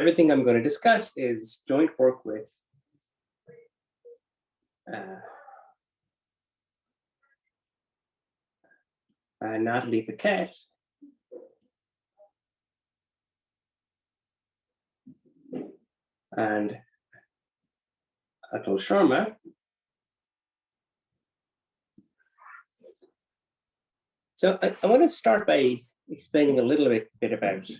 everything I'm going to discuss is joint work with Natalie Paquette and Atul Sharma. So I want to start by explaining a little bit about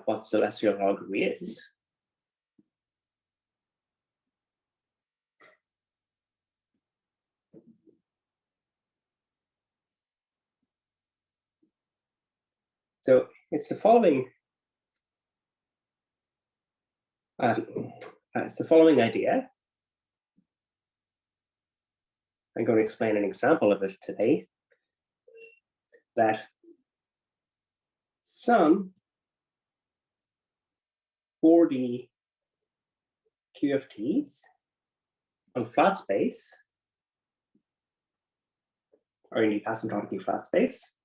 what celestial holography is. So it's the following. It's the following idea. I'm going to explain an example of it today. That some 4D CFTs on flat space, or indeed asymptotically flat space,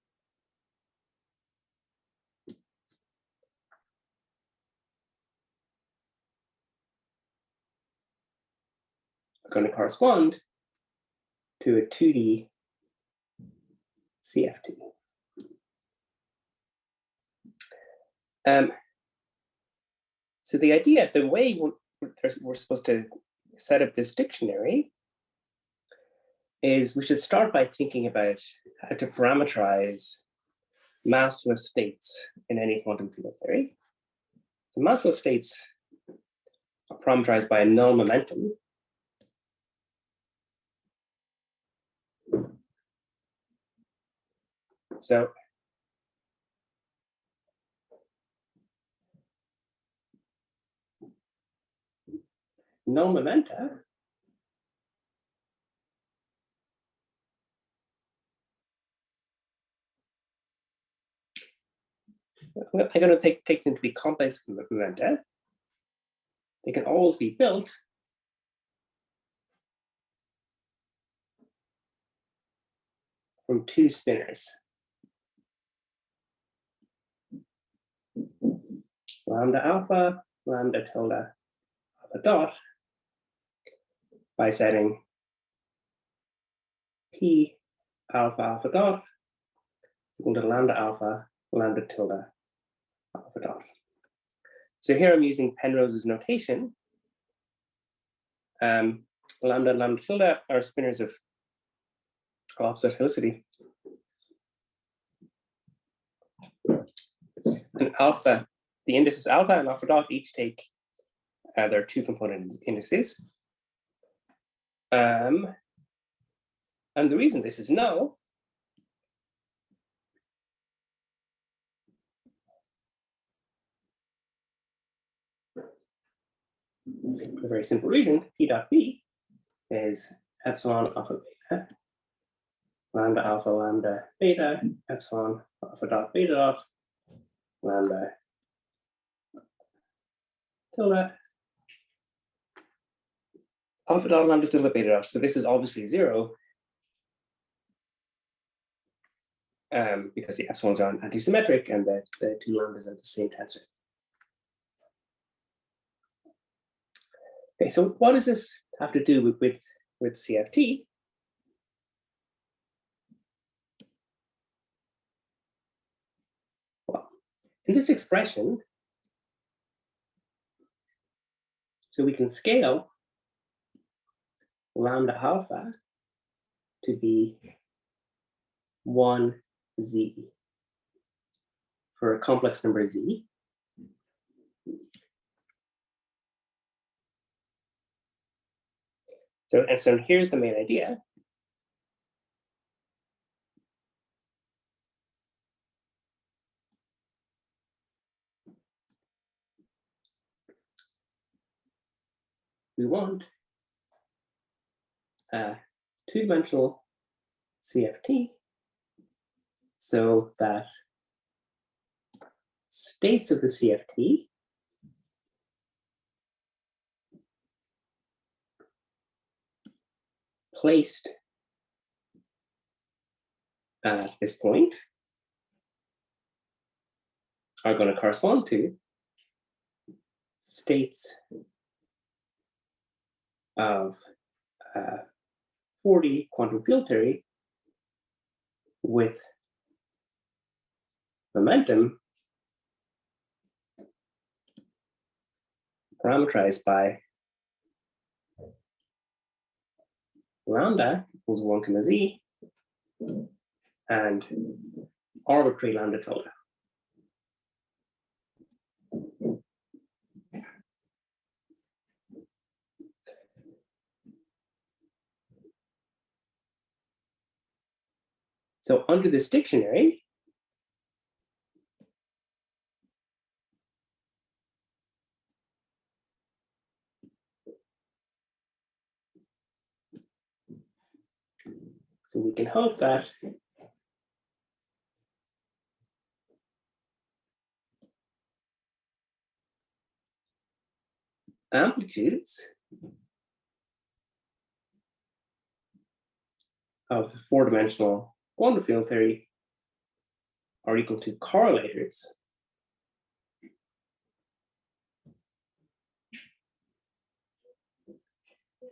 are going to correspond to a 2D CFT. So the idea, the way we're supposed to set up this dictionary is we should start by thinking about how to parameterize massless states in any quantum field theory. So massless states are parameterized by a null momentum. So null momenta I'm going to take them to be complex momenta. They can always be built from two spinors. Lambda alpha, lambda tilde, alpha dot, by setting P alpha alpha dot equal to lambda alpha, lambda tilde, alpha dot. So here I'm using Penrose's notation. Lambda and lambda tilde are spinors of opposite helicity. And alpha, the indices alpha and alpha dot each take their two component indices. And the reason this is null for a very simple reason, P dot B is epsilon alpha beta, lambda alpha lambda beta, epsilon alpha dot beta dot, lambda tilde, alpha dot lambda tilde beta dot. So this is obviously zero because the epsilons are antisymmetric and the two lambdas are the same tensor. Okay, so what does this have to do with CFT? Well, in this expression, so we can scale lambda alpha to be 1z for a complex number z. So here's the main idea. We want a two-dimensional CFT so that states of the CFT placed at this point are going to correspond to states of 4D quantum field theory with momentum parameterized by lambda equals 1 comma z and arbitrary lambda tilde. So under this dictionary, so we can hope that amplitudes of the four-dimensional quantum field theory are equal to correlators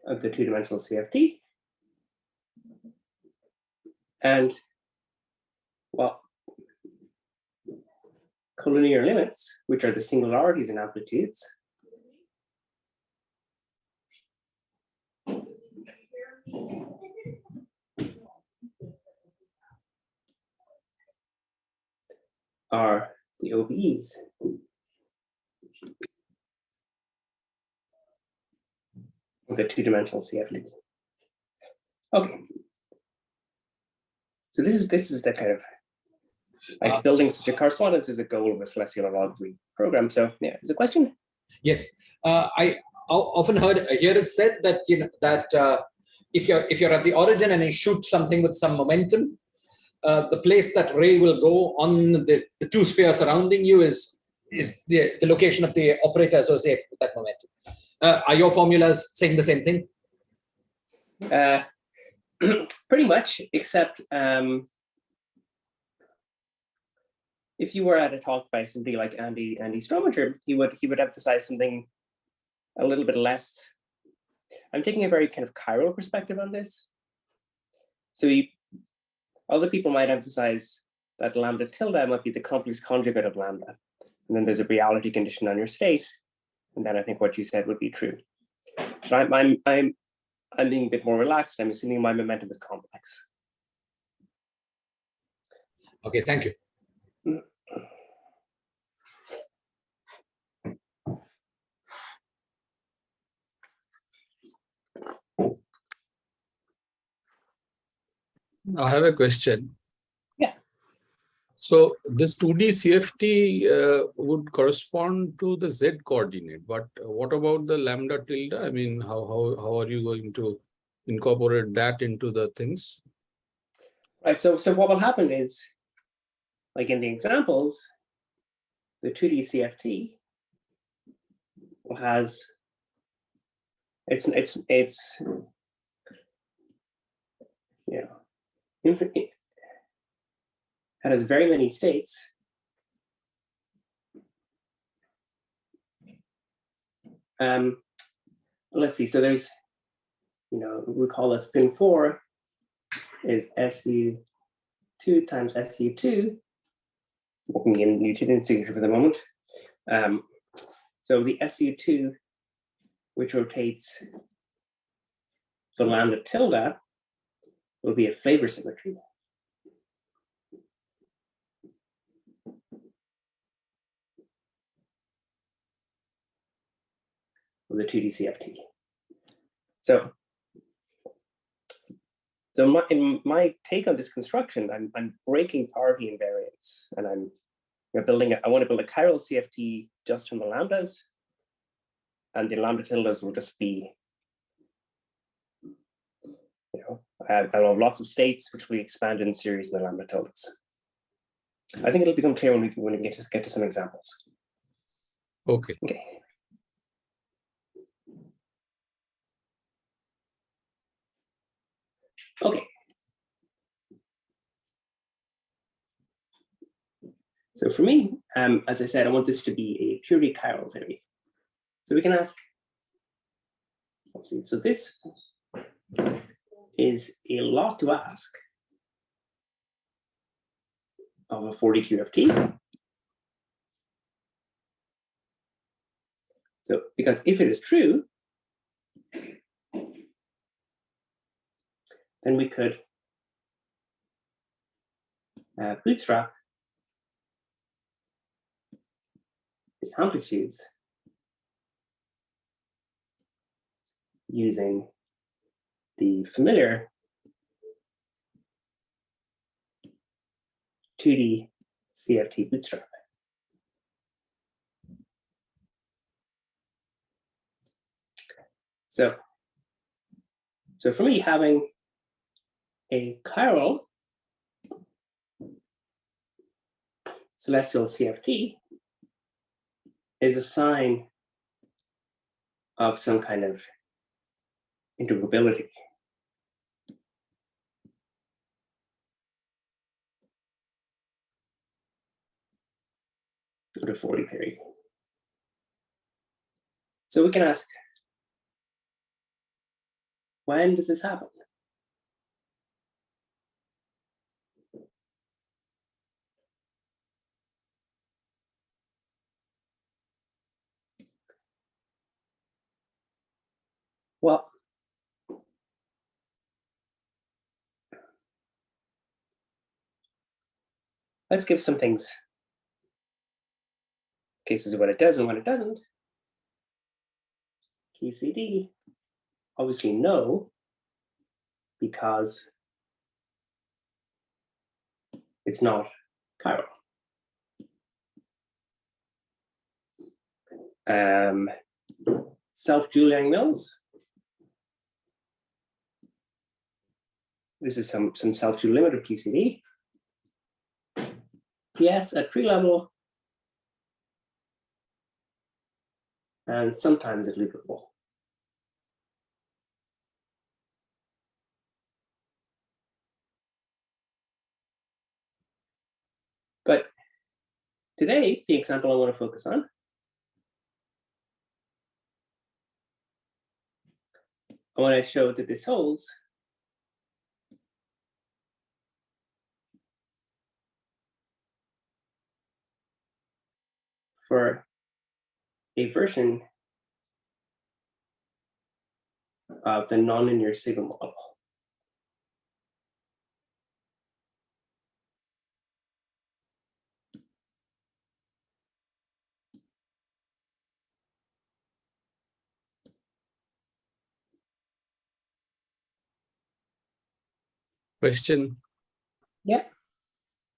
of the two-dimensional CFT. And, well, collinear limits, which are the singularities in amplitudes, are the OBEs. Of the two-dimensional CFT. Okay. So this is the kind of like building such a correspondence is a goal of the celestial holography program. So yeah, is a question? Yes, I often hear it said that if you're at the origin and you shoot something with some momentum, the place that ray will go on the two spheres surrounding you is the location of the operator associated with that momentum. Are your formulas saying the same thing? Pretty much, except if you were at a talk by somebody like Andy Strominger, he would emphasize something a little bit less. I'm taking a very kind of chiral perspective on this. So other people might emphasize that lambda tilde might be the complex conjugate of lambda, and then there's a reality condition on your state, and then I think what you said would be true. But I'm being a bit more relaxed. I'm assuming my momentum is complex. Okay, thank you. I have a question. Yeah. So this 2D CFT would correspond to the Z coordinate, but what about the lambda tilde? I mean, how are you going to incorporate that into the things? Right. So what will happen is, like in the examples, the 2D CFT has it's you know, it has very many states. Let's see. So there's, we call it spin 4 is SU2 times SU2. Working in Newtonian signature for the moment. So the SU2, which rotates the lambda tilde, will be a flavor symmetry. Of the 2D CFT. So my take on this construction, I'm breaking parity invariance, and I want to build a chiral CFT just from the lambdas, and the lambda tildes will just be, I'll have lots of states which we expand in series in the lambda tildes. I think it'll become clear when we get to some examples. Okay. Okay. Okay. So for me, as I said, I want this to be a purely chiral theory. So we can ask, let's see, so this is a lot to ask of a 40 QFT. So, because if it is true, then we could bootstrap the amplitudes using the familiar 2D CFT bootstrap. So for me, having a chiral celestial CFT is a sign of some kind of integrability. Go to 40 theory. So we can ask, when does this happen? Well, let's give some things, cases of what it does and what it doesn't. QCD, obviously no, because it's not chiral. Self-Juliang Mills. This is some self-Juliang limit of QCD. Yes, at tree level, and sometimes at loop level. But today, the example I want to focus on I want to show that this holds for a version of the nonlinear sigma model. Question. Yeah.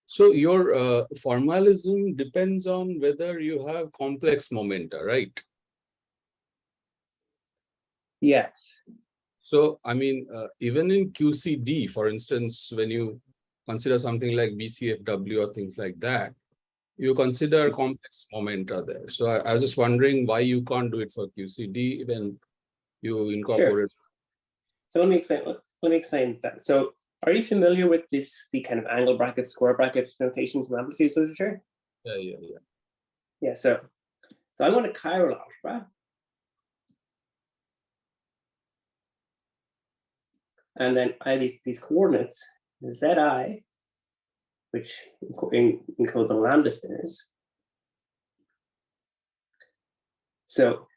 So your formalism depends on whether you have complex momenta, right? Yes. So, I mean, even in QCD, for instance, when you consider something like BCFW or things like that, you consider complex momenta there. So I was just wondering why you can't do it for QCD when you incorporate. Sure. So let me explain that. So are you familiar with the kind of angle bracket, square bracket notation from amplitudes literature? Yeah. Yeah, so I want a chiral algebra. And then I have these coordinates, Zi, which encode the lambda spinors. So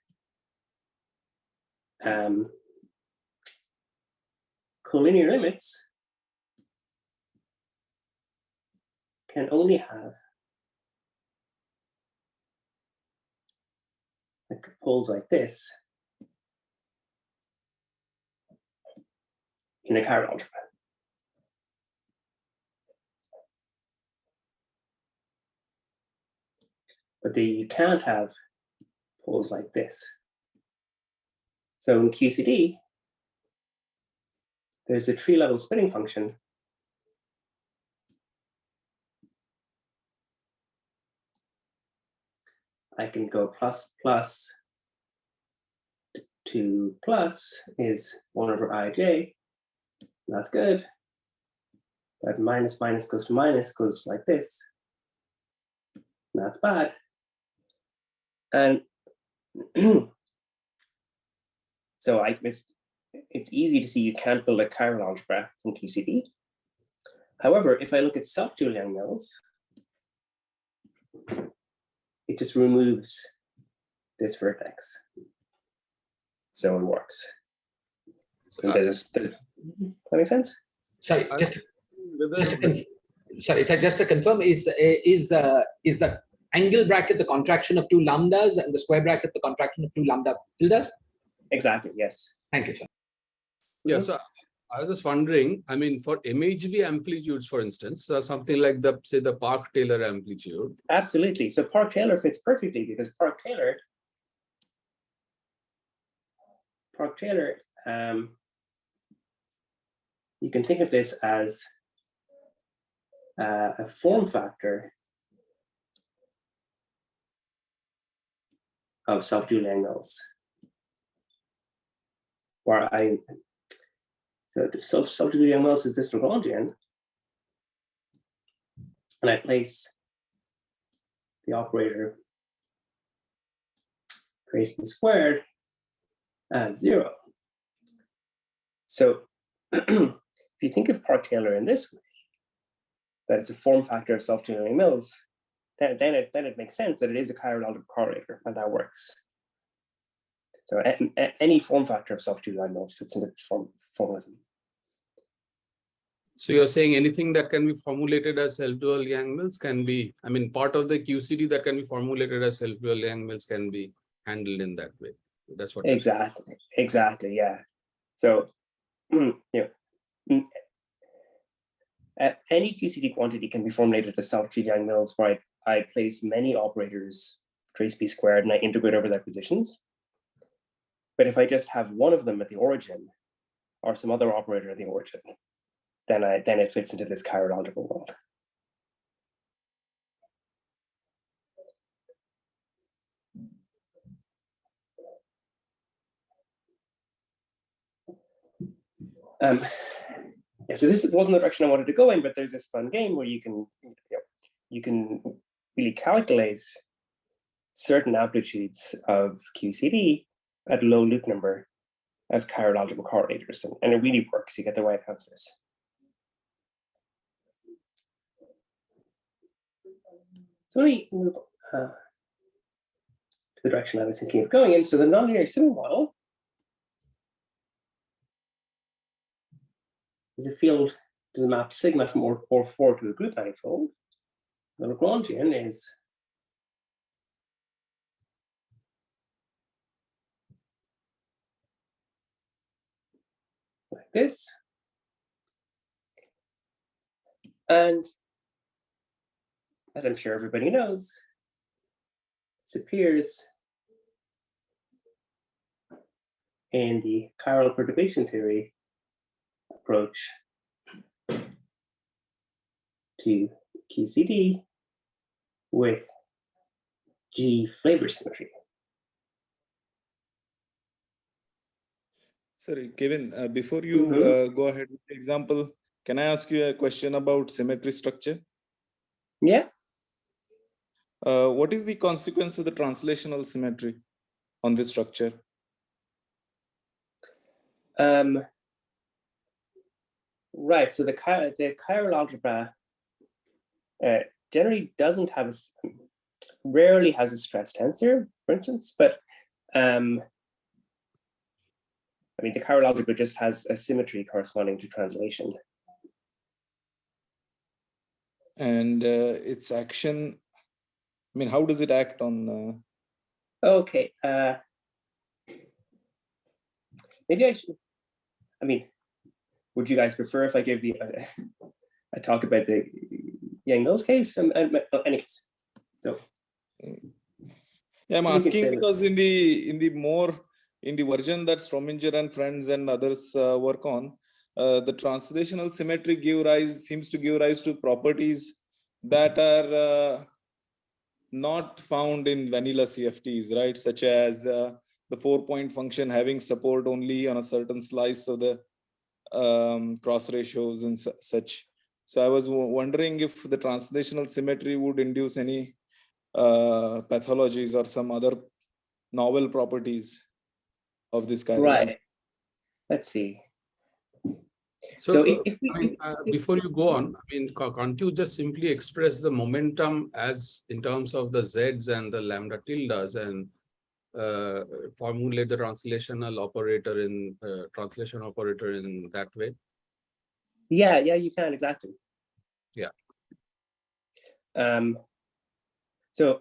collinear limits can only have like poles like this in a chiral algebra. But you can't have poles like this. So in QCD, there's a tree-level splitting function I can go plus plus to plus is 1 over ij. That's good. But minus minus goes to minus goes like this. That's bad. And So it's easy to see you can't build a chiral algebra from QCD. However, if I look at self-dual Yang-Mills, it just removes this vertex. So it works. And does that make sense? Sorry, just to confirm, is the angle bracket the contraction of two lambdas and the square bracket the contraction of two lambda tildes? Exactly, yes. Thank you, sir. Yeah, so I was just wondering, I mean, for MHV amplitudes, for instance, something like say the Park-Taylor amplitude. Absolutely. So Park-Taylor fits perfectly because Park-Taylor, you can think of this as a form factor of self-dual Yang-Mills. So the self-dual Yang-Mills is this Lagrangian, and I place the operator trace b squared at 0. So if you think of Park-Taylor in this way, that it's a form factor of self-dual Yang-Mills, then it makes sense that it is a chiral algebra correlator, and that works. So any form factor of self-dual Yang-Mills fits into this formalism. So you're saying anything that can be formulated as self-dual Yang-Mills can be, I mean, part of the QCD that can be formulated as self-dual Yang-Mills can be handled in that way. That's what. Exactly, yeah. So, any QCD quantity can be formulated as self-dual Yang-Mills, where I place many operators trace b squared and I integrate over their positions. But if I just have one of them at the origin or some other operator at the origin, then it fits into this chiral algebra world. Yeah, so this wasn't the direction I wanted to go in, but there's this fun game where you can really calculate certain amplitudes of QCD at low loop number as chiral algebra correlators, and it really works. You get the right answers. So let me move to the direction I was thinking of going in. So the nonlinear signal model is a field, does a map sigma from R4 to a group manifold. The Lagrangian is like this. And as I'm sure everybody knows, this appears in the chiral perturbation theory approach to QCD with G flavor symmetry. Sorry, Kevin, before you go ahead with the example, can I ask you a question about symmetry structure? Yeah. What is the consequence of the translational symmetry on this structure? Right, so the chiral algebra generally doesn't have rarely has a stress tensor, for instance, but I mean, the chiral algebra just has a symmetry corresponding to translation. And its action, I mean, how does it act on? Okay, maybe I should, I mean, would you guys prefer if I give you a talk about the Yang-Mills case? Any case, so. Yeah, I'm asking because in the version that Strominger and friends and others work on, the translational symmetry seems to give rise to properties that are not found in vanilla CFTs, right? Such as the 4-point function having support only on a certain slice of the cross ratios and such. So I was wondering if the translational symmetry would induce any pathologies or some other novel properties. of this chiral Right. Let's see. So, So if we, I mean, before you go on, I mean, can't you just simply express the momentum as in terms of the z's and the lambda tildes and formulate the translation operator in that way? yeah, you can, exactly. Yeah. So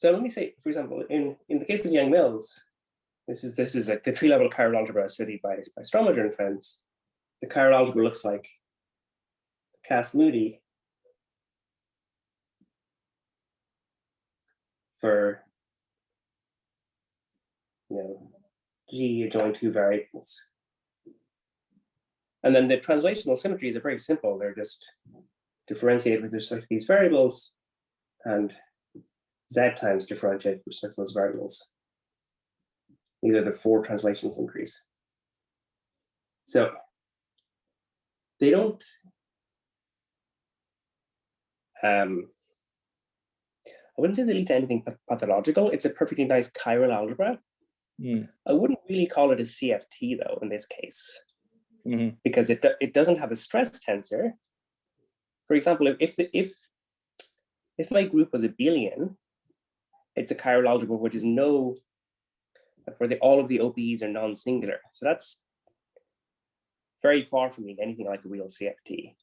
let me say, for example, in the case of Yang-Mills, this is like the tree-level chiral algebra studied by Strominger and friends. The chiral algebra looks like Cass-Moody for, G adjoining two variables. And then the translational symmetries are very simple. They're just differentiate with respect to these variables, and Z times differentiate with respect to those variables. These are the 4 translation symmetries. So they don't, I wouldn't say they lead to anything pathological. It's a perfectly nice chiral algebra. I wouldn't really call it a CFT though in this case, because it doesn't have a stress tensor. For example, if my group was abelian, it's a chiral algebra which is where all of the OPEs are non-singular. So that's very far from being anything like a real CFT.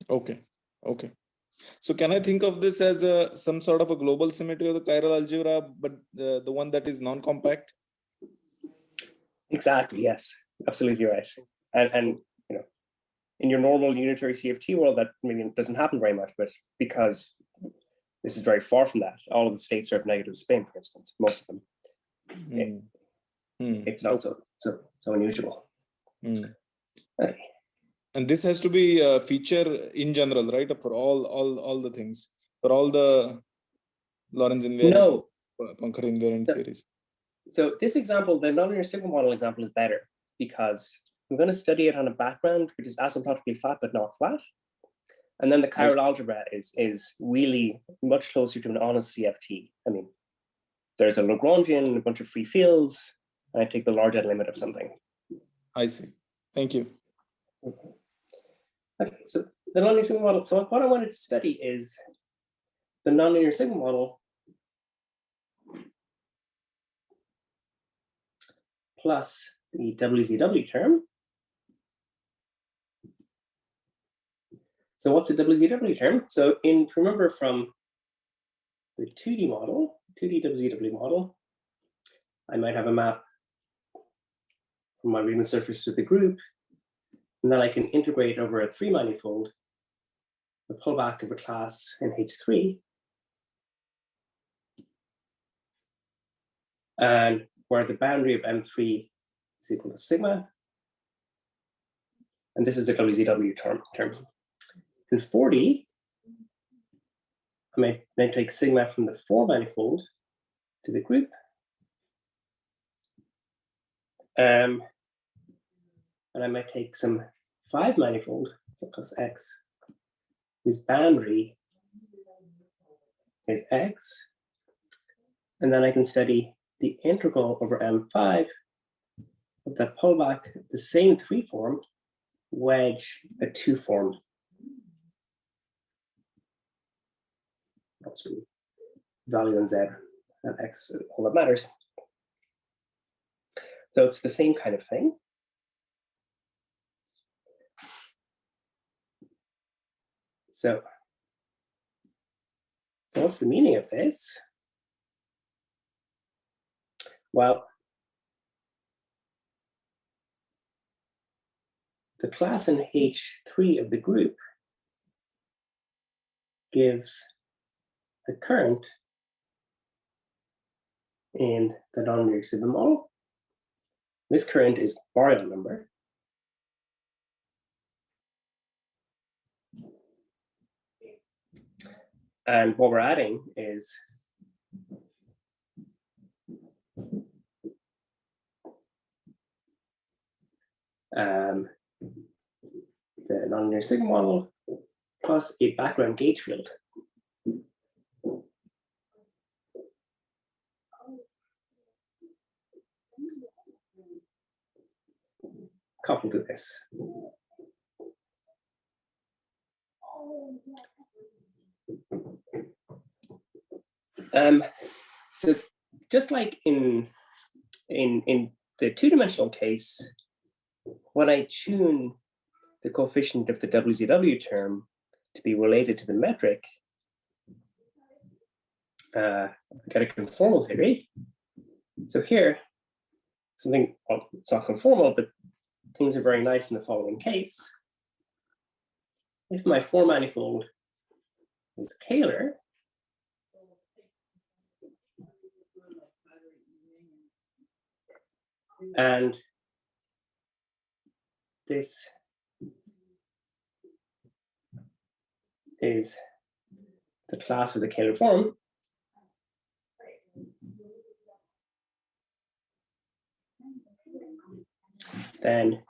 Okay. So can I think of this as some sort of a global symmetry of the chiral algebra, but the one that is non-compact? Exactly. Yes. Absolutely right. And in your normal unitary CFT world, that maybe doesn't happen very much, but because this is very far from that, all of the states are of negative spin, for instance, most of them. It's not so unusual. Okay. And this has to be a feature in general, right? For all the things, for all the Lorentz invariant, Poincare invariant theories. So this example, the nonlinear sigma model example, is better because I'm going to study it on a background which is asymptotically flat but not flat. And then the chiral algebra is really much closer to an honest CFT. I mean, there's a Lagrangian and a bunch of free fields, and I take the large N limit of something. I see. Thank you. Okay, so the nonlinear sigma model. So what I wanted to study is the nonlinear sigma model plus the WZW term. So what's the WZW term? So remember from the 2D model, 2D WZW model, I might have a map from my Riemann surface to the group, and then I can integrate over a 3 manifold the pullback of a class in H3, and where the boundary of M3 is equal to sigma, and this is the WZW term. In 4D, I might take sigma from the 4 manifold to the group, and I might take some 5 manifold, so plus X, whose boundary is X, and then I can study the integral over M5 of that pullback, the same 3 form, wedge a 2 form. That's really value in Z and X, all that matters. So it's the same kind of thing. So what's the meaning of this? Well, the class in H3 of the group gives a current in the nonlinear sigma model. This current is Baryon number. And what we're adding is the nonlinear sigma model plus a background gauge field. coupled to this. So just like in the two-dimensional case, when I tune the coefficient of the WZW term to be related to the metric, I get a conformal theory. So here, something, well, it's not conformal, but things are very nice in the following case. If my four manifold is Kähler, and this is the class of the Kähler form, then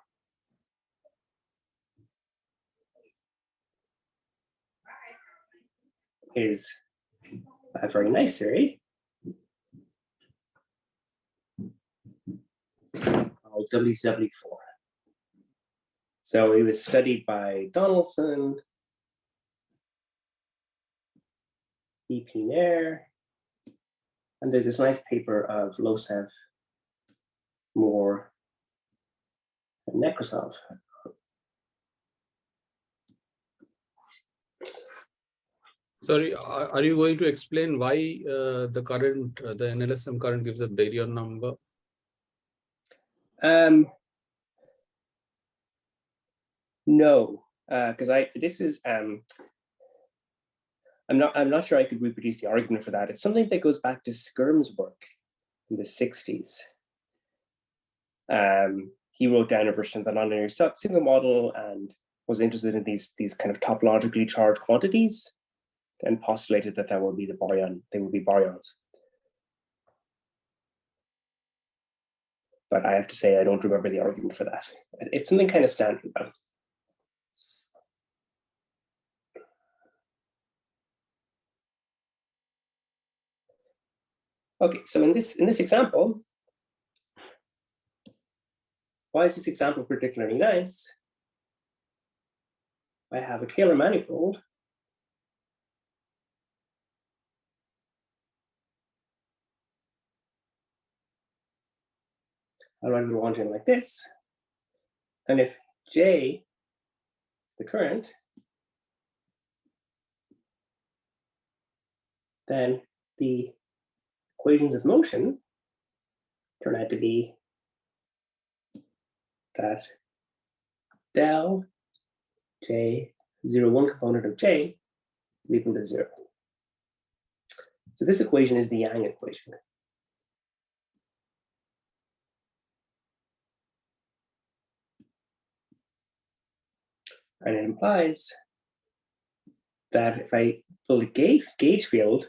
is a very nice theory called WZW4. So it was studied by Donaldson, E.P. Nair, and there's this nice paper of Losev, Moore, and Nekrasov. Sorry, are you going to explain why the current, the NLSM current gives a baryon number? No, because I'm not sure I could reproduce the argument for that. It's something that goes back to Skirm's work in the 60s. He wrote down a version of the nonlinear signal model and was interested in these kind of topologically charged quantities, and postulated that that would be the baryon. They would be baryons. But I have to say I don't remember the argument for that. It's something kind of standard though. Okay, so in this example, why is this example particularly nice? I have a Kähler manifold I'll run Lagrangian like this. And if J is the current, then the equations of motion turn out to be that del J 0, 1 component of J is equal to 0. So this equation is the Yang equation. And it implies that if I build a gauge field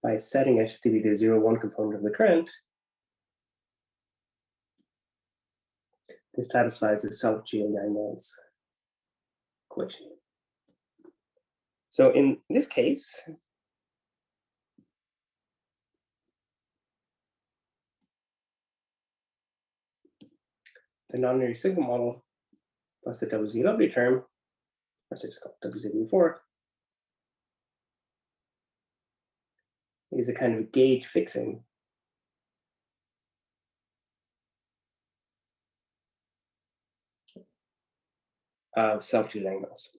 by setting it to be the 0, 1 component of the current, this satisfies the self-Yang-Mills equation. So in this case, the nonlinear signal model plus the WZW term, or it's called WZW4, is a kind of gauge fixing of self-Yang-Mills.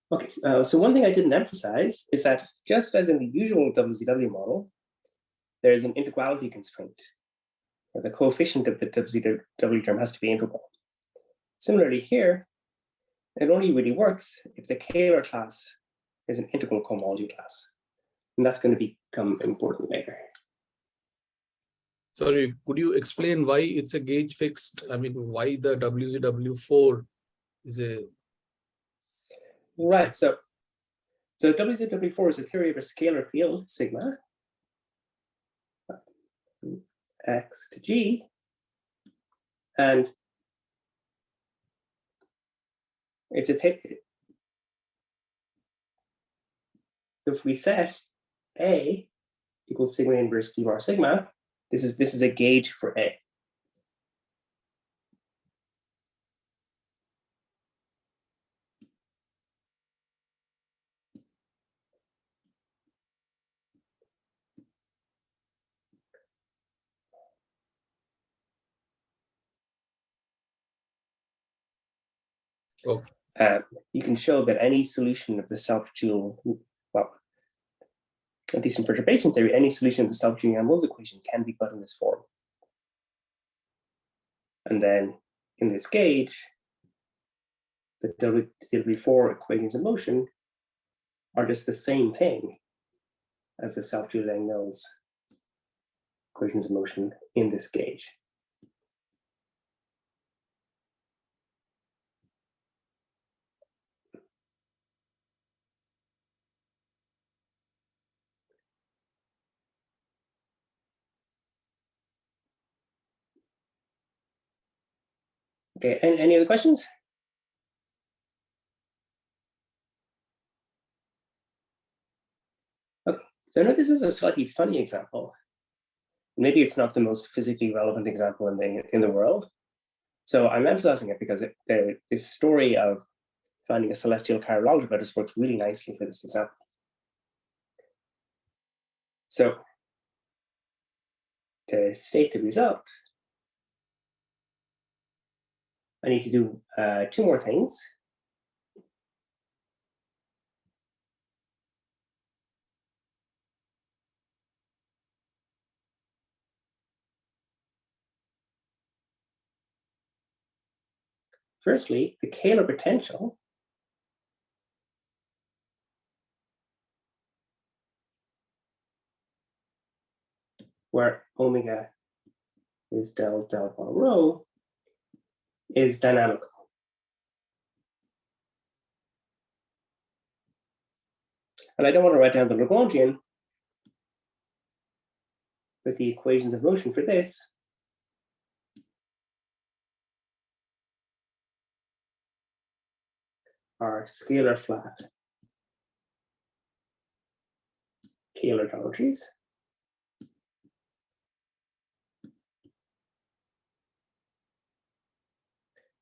Okay, so one thing I didn't emphasize is that just as in the usual WZW model, there is an integrality constraint, where the coefficient of the WZW term has to be integral. Similarly here, it only really works if the Kähler class is an integral cohomology class. And that's going to become important later. Sorry, could you explain why it's a gauge fixed? I mean, why the WZW4 is a... Right, so WZW4 is a theory of a scalar field, sigma, x to g, and it's a So if we set A equals sigma inverse d bar sigma, this is a gauge for A. Okay. You can show that any solution of the self-dual, well, at least in perturbation theory, any solution of the self-dual Yang-Mills equation can be put in this form. And then in this gauge, the W4 equations of motion are just the same thing as the self-dual Yang-Mills equations of motion in this gauge. Okay, and any other questions? Okay, so I know this is a slightly funny example. Maybe it's not the most physically relevant example in the world. So I'm emphasizing it because this story of finding a celestial chiral algebra just works really nicely for this example. So to state the result, I need to do two more things. Firstly, the scalar potential where omega is del bar rho is dynamical. And I don't want to write down the Lagrangian, but the equations of motion for this are scalar flat scalar geometries.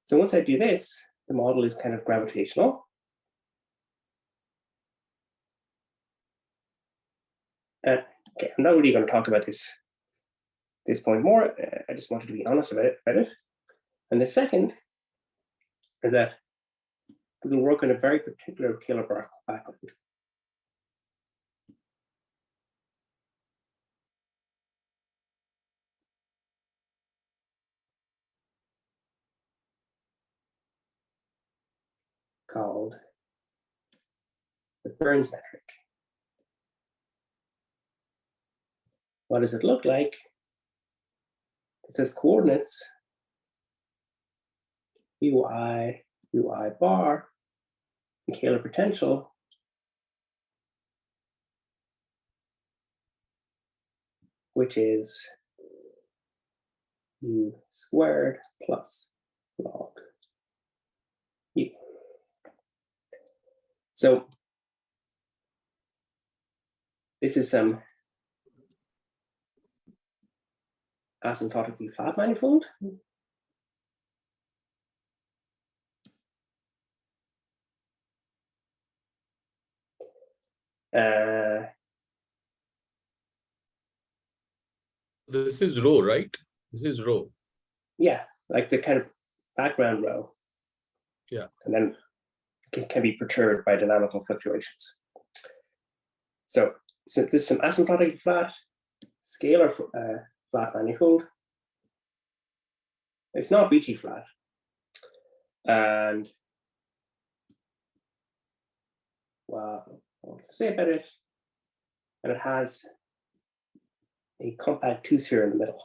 So once I do this, the model is kind of gravitational. Okay, I'm not really going to talk about this point more. I just wanted to be honest about it. And the second is that we can work on a very particular Kähler background. Called the Burns metric. What does it look like? It says coordinates ui bar, and Kähler potential which is u squared plus log u. So this is some asymptotically flat manifold. This is rho, right? This is rho. Yeah, like the kind of background row. Yeah. And then it can be perturbed by dynamical fluctuations. So this is some asymptotically flat scalar flat manifold. It's not Ricci flat. And well, what to say about it? And it has a compact two sphere in the middle.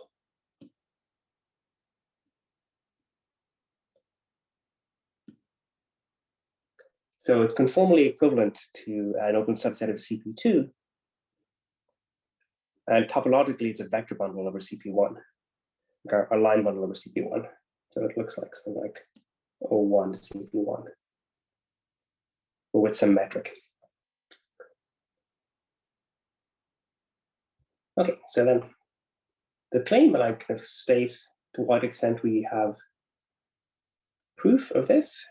So it's conformally equivalent to an open subset of CP2. And topologically, it's a vector bundle over CP1, like a line bundle over CP1. So it looks like something like O1 to CP1, but with some metric. Okay, so then the claim that I kind of state to what extent we have proof of this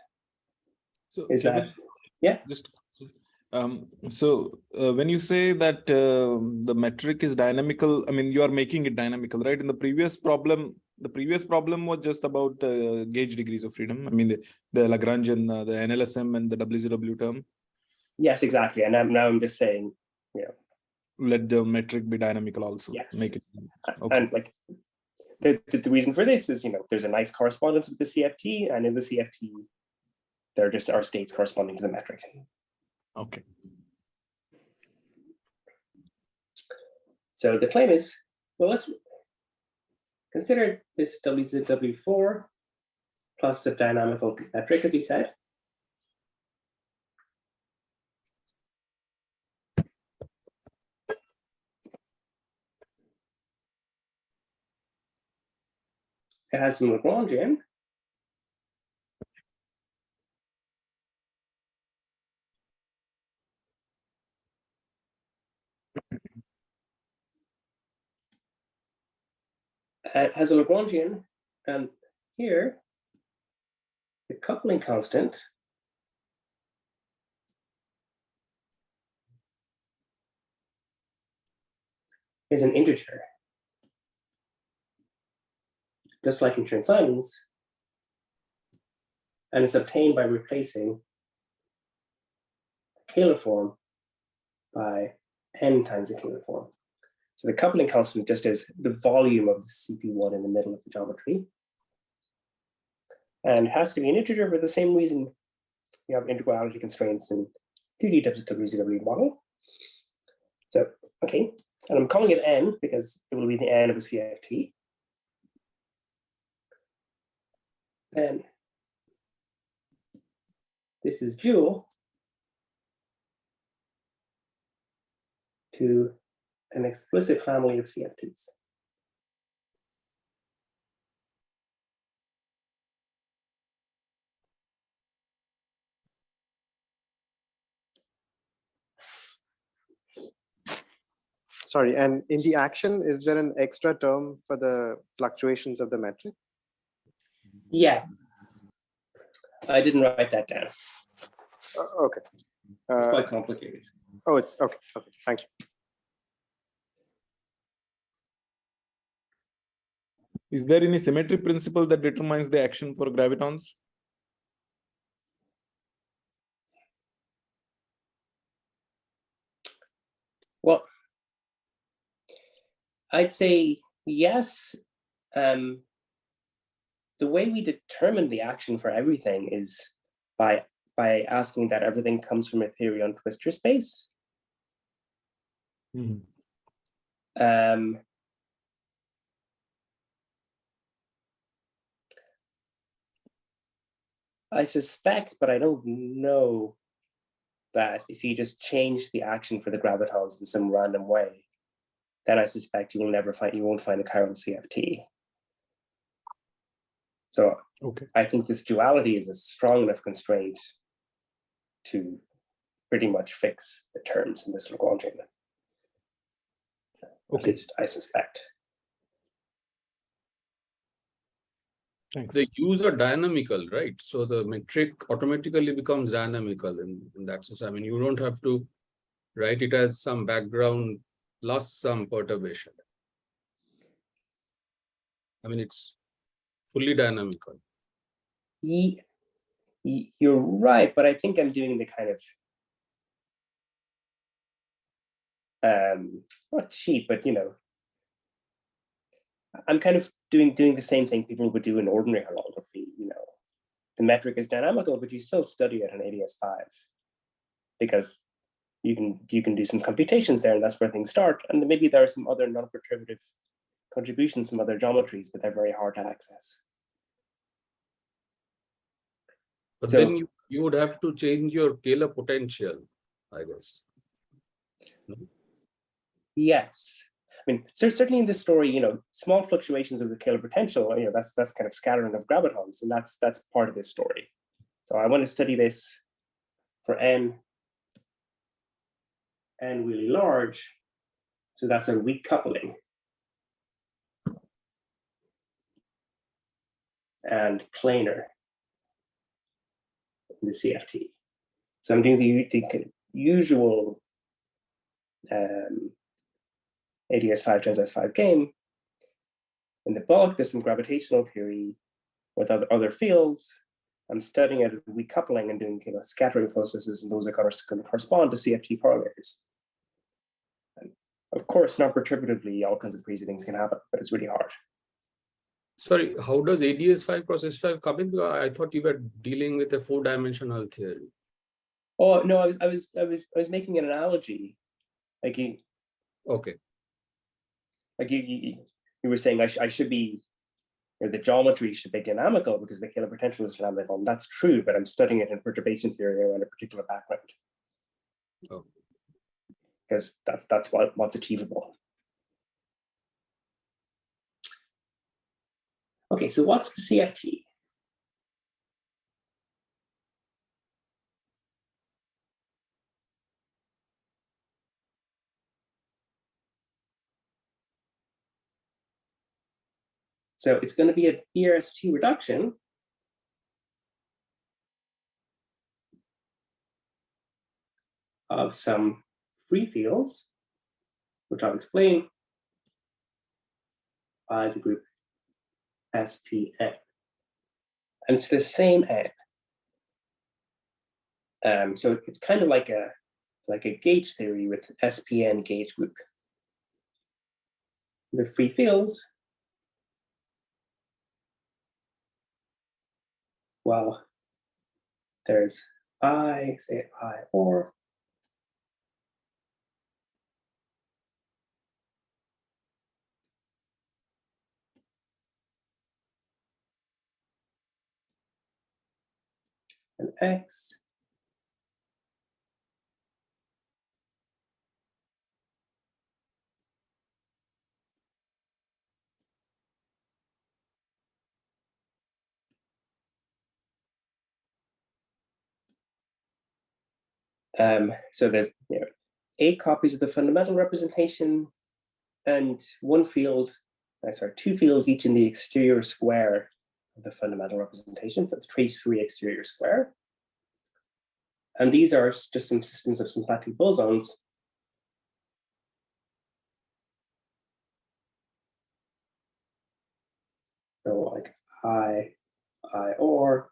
So is Kevin, that, yeah, just when you say that the metric is dynamical, I mean, you are making it dynamical, right? In the previous problem was just about gauge degrees of freedom. I mean, the Lagrangian, the NLSM and the WZW term. yes, exactly. And now I'm just saying, Let the metric be dynamical also. Yes. Make it. Okay. And like the reason for this is, there's a nice correspondence with the CFT, and in the CFT, there just are states corresponding to the metric. Okay. So the claim is, well, let's consider this WZW4 plus the dynamical metric, as you said. It has some Lagrangian. It has a Lagrangian, and here, the coupling constant is an integer. Just like in Chern-Simons, and it's obtained by replacing the Kähler form by n times the Kähler form. So the coupling constant just is the volume of the CP1 in the middle of the geometry. And it has to be an integer for the same reason you have integrality constraints in 2D WZW model. So, okay, and I'm calling it n because it will be the n of a CFT. And this is dual to an explicit family of CFTs. Sorry, and in the action, is there an extra term for the fluctuations of the metric? Yeah, I didn't write that down. Okay. It's quite complicated. Oh, it's okay. Okay, thank you. Is there any symmetry principle that determines the action for gravitons? Well, I'd say yes. The way we determine the action for everything is by asking that everything comes from a theory on twistor space. I suspect, but I don't know, that if you just change the action for the gravitons in some random way, then I suspect you won't find a chiral CFT. So Okay. I think this duality is a strong enough constraint to pretty much fix the terms in this Lagrangian. At least I suspect. Thanks. The U's are dynamical, right? So the metric automatically becomes dynamical in that sense. I mean, you don't have to write it as some background plus some perturbation. I mean, it's fully dynamical. You're right, but I think I'm doing the kind of not cheap, but I'm kind of doing the same thing people would do in ordinary holography. The metric is dynamical, but you still study it in ADS5 because you can do some computations there, and that's where things start. And maybe there are some other non-perturbative contributions from other geometries, but they're very hard to access. But So, then you would have to change your Kähler potential, I guess. No? Yes. I mean, certainly in this story, small fluctuations of the Kähler potential, that's kind of scattering of gravitons, and that's part of this story. So I want to study this for n really large. So that's a weak coupling. And planar in the CFT. So I'm doing the usual ADS5 times S5 game. In the bulk, there's some gravitational theory with other fields. I'm studying it with coupling and doing scattering processes, and those are going to correspond to CFT correlators. And of course, not perturbatively, all kinds of crazy things can happen, but it's really hard. Sorry, how does ADS5 cross S5 come in? Because I thought you were dealing with a 4-dimensional theory. Oh no, I was making an analogy, like Okay. Like you were saying, I should be, the geometry should be dynamical because the Taylor potential is dynamical. And that's true, but I'm studying it in perturbation theory around a particular background. Oh. Because that's what's achievable. Okay, so what's the CFT? So it's going to be a BRST reduction of some free fields, which I'll explain, by the group SPN. And it's the same N. So it's kind of like a gauge theory with SPN gauge group. The free fields, well, there's I, say I or, and X, so there's 8 copies of the fundamental representation and one field, two fields each in the exterior square of the fundamental representation, the trace-free exterior square. And these are just some systems of symplectic bosons. So like I or,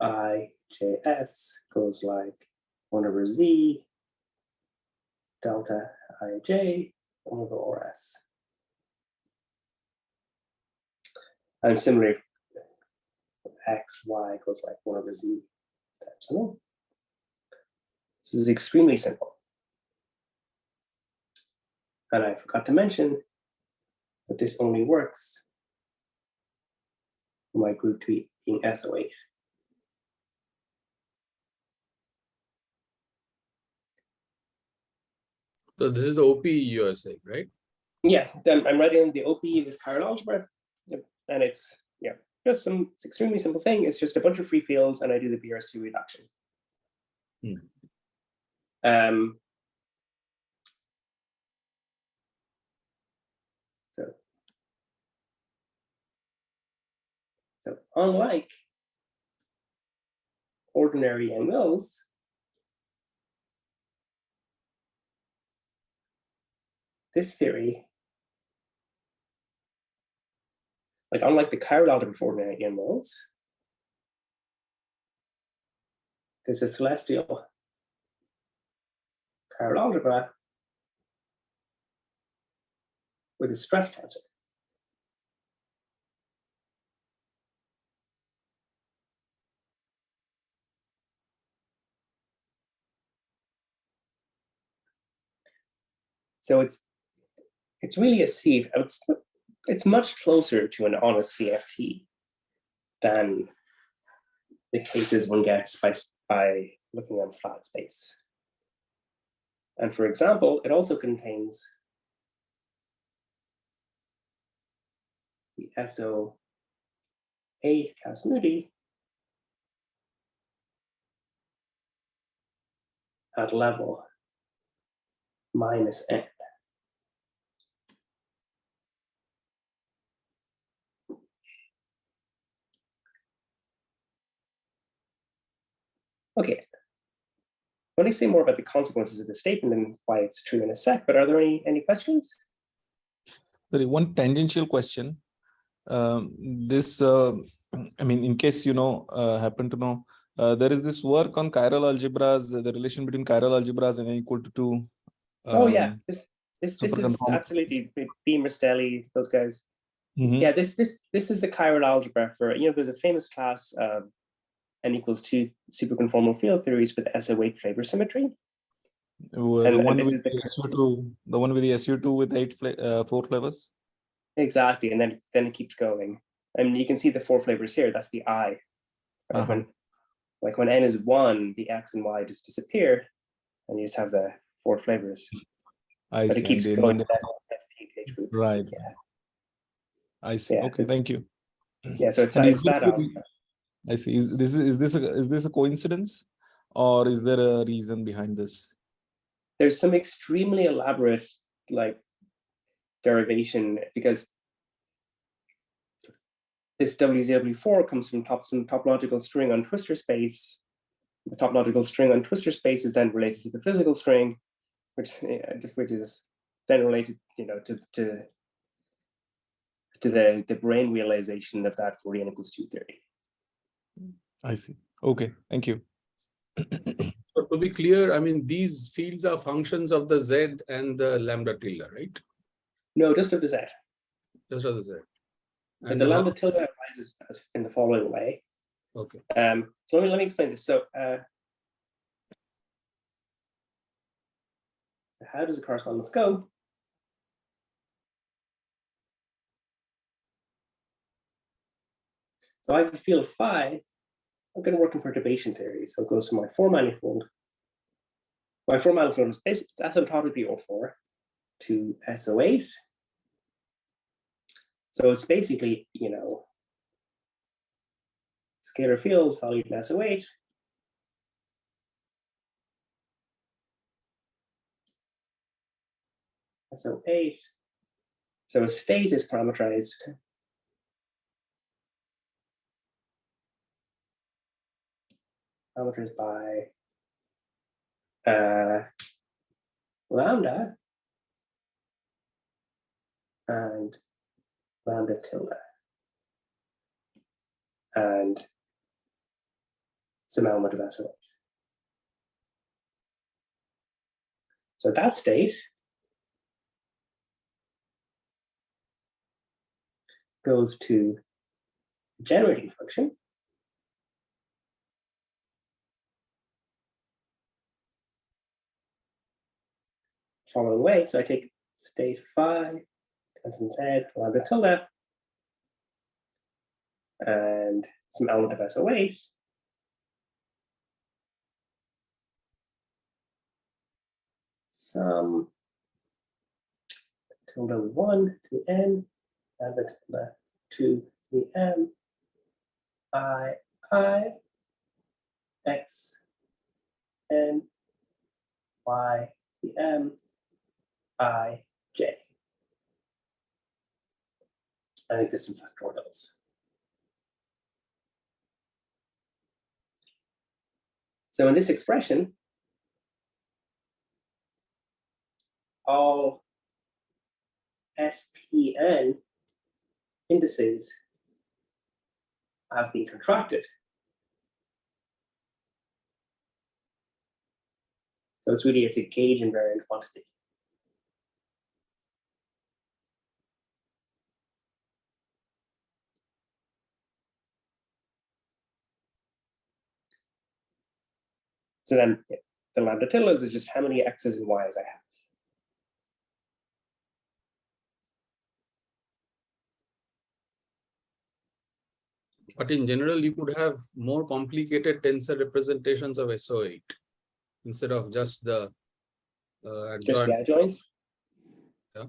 IJS goes like 1 over Z, delta IJ, 1 over ORS. And similarly, X, Y goes like 1 over Z epsilon. This is extremely simple. And I forgot to mention that this only works for my group to being SO8. So this is the OPE you are saying, right? Yeah, then I'm writing the OPE, this chiral algebra, and it's just some extremely simple thing. It's just a bunch of free fields, and I do the BRST reduction. So unlike ordinary Yang-Mills, this theory, like unlike the chiral algebra for ordinary Yang-Mills, there's a celestial chiral algebra with a stress tensor. So it's really a seed. It's much closer to an honest CFT than the cases one gets by looking at flat space. And for example, it also contains the SO8 Casimudi at level -n. Okay. I want to say more about the consequences of the statement and why it's true in a sec, but are there any questions? Sorry, one tangential question. This, I mean, in case you know, happen to know, there is this work on chiral algebras, the relation between chiral algebras and n equal to 2. Oh yeah, this is superconformal. absolutely Beam, Rastelli, those guys. Mhm. Yeah, this is the chiral algebra for, you know, there's a famous class of n equals 2 superconformal field theories with SO8 flavor symmetry. The And one this with is the the SU2, the one with the SU2 with 4 flavors. exactly, and then it keeps going. I mean, you can see the 4 flavors here. That's the I. Right? When n is 1, the x and y just disappear, and you just have the 4 flavors. I But see. it keeps And going. then That's PH group. right. Yeah. I see. Yeah. Okay, thank you. Yeah. So it's And that algebra. I see. Is this a coincidence, or is there a reason behind this? There's some extremely elaborate like derivation, because this WZW4 comes from some topological string on twistor space. The topological string on twistor space is then related to the physical string, which is then related, you know, to the brain realization of that for n equals 2 theory. I see. Okay, thank you. So to be clear, I mean, these fields are functions of the Z and the lambda tilde, right? No, just of the Z. Just of the Z. But And the lambda tilde arises in the following way. okay. So let me explain this. So how does the correspondence go? So I have a field phi. I'm going to work in perturbation theory. So it goes from my 4 manifold. My 4 manifold is basically it's asymptotically O4 to SO8. So it's basically, you know, scalar fields valued in SO8. SO8. So a state is parameterized by lambda and lambda tilde and some element of SO8. So that state goes to the generating function. Following way, so I take state phi, constant z, lambda tilde, and some element of SO8. Some tilde 1 to n, lambda tilde 2 to the m, I, x, n, y, the m, I, j. I think this is factorials. So in this expression, all SPN indices have been contracted. So it's a gauge invariant quantity. So then the lambda tildes is just how many x's and y's I have. But in general, you could have more complicated tensor representations of SO8 instead of just the Just adjoint. the adjoint. Yeah.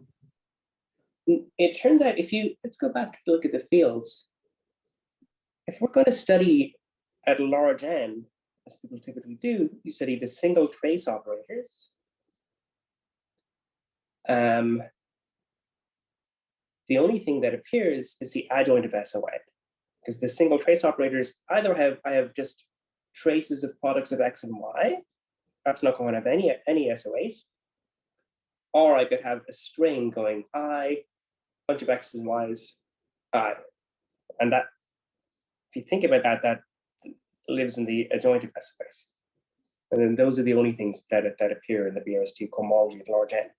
It turns out let's go back to look at the fields. If we're going to study at large n, as people typically do, you study the single trace operators. The only thing that appears is the adjoint of SON, because the single trace operators either I have just traces of products of X and Y. That's not going to have any SO8. Or I could have a string going I, bunch of X's and Y's, I. And that, if you think about that, that lives in the adjoint specifier. And then those are the only things that appear in the BRST cohomology of large N.